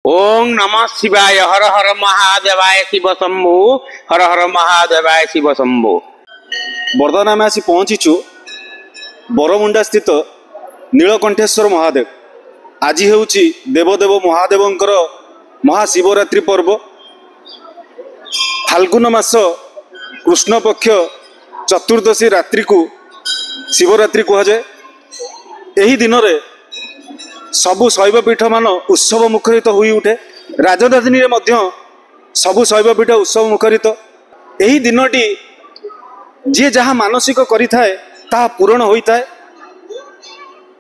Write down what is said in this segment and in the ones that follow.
ओं नमः शिवाय हर हर महादेवाय शिव शंभु हर हर महादेवाय शिव शंभु। बर्तमान आम आसी पहुँचीचु बरमुंडा स्थित नीलकंठेश्वर महादेव। आज हूँ देवदेव महादेवंकर महाशिवरात्रि पर्व। फाल्गुन मास कृष्ण पक्ष चतुर्दशी रात्रि को शिवरात्रि कहुए। यही दिन में सबु शैवपीठ मान उत्सव मुखरित हो उठे। राजधानी में सबु शैवपीठ उत्सव मुखरित। यही दिनटी जी जहाँ मानसिक करिथाए ताहा पूरण होता है।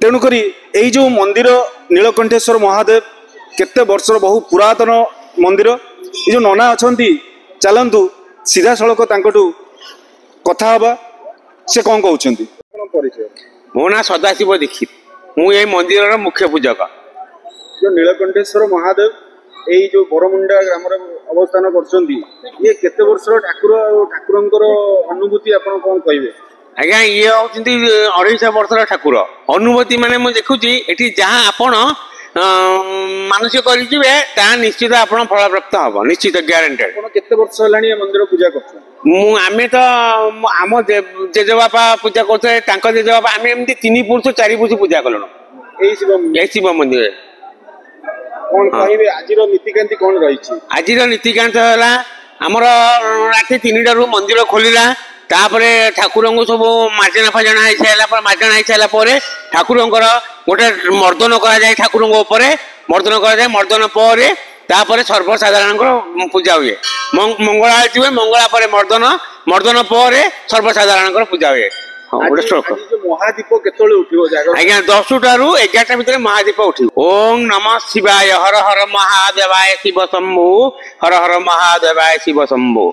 तेणुक यही जो मंदिर नीलकंठेश्वर महादेव केते वर्षर बहु पुरातन मंदिर। ये जो नना अच्छा चलतु सीधा सड़क कथा हवा से कौन कहते मो ना सदाशिव दीक्षित। मुझे मंदिर मुख्य पूजक। जो नीलकंठेश्वर महादेव यही जो बरमुंडा ग्राम अवस्थान कर केते वर्षर ठाकुर ठाकुरंकर अनुभूति आप कौन कहे? आज्ञा ये होती 250 वर्षर ठाकुर अनुभूति माने मुझे देखुची एठी जहाँ आपण मानसिक करिवे ता निश्चित आपण फल प्राप्त हम निश्चित ग्यारंटेड। आपण केते वर्ष हलानी मंदिर पूजा करछन? मु आमे तो आम जेजेबापा पूजा करते तांको जेजेबापा आमे एमती 3 पुरुष 4 पुरुष पूजा कलण एई शिव मंदिर। कौन कहिबे आजिरो नीतिकांति कौन रहिछि? आजिरो नीतिकांत हला हमर राति 3टारू मंदिर खोलिला। तापरे ठाकुर को सब मार्जना फाजना हो सारा मार्जना हो सारा ठाकुर गोटे मर्दन कराए। ठाकुर मर्दन कराए। मर्दन पर तापर सर्वसाधारण पूजा हुए। मंगला हुए मंगला पर मर्दन मर्दन पर सर्वसाधारण पूजा हुए। गोटे श्लोक महादीप के आज्ञा 10टारू 11टा भितर महादीप उठ। ओं नमः शिवाय हर हर महादेवाय शिव शंभु हर हर महादेवाय शिव शंभु।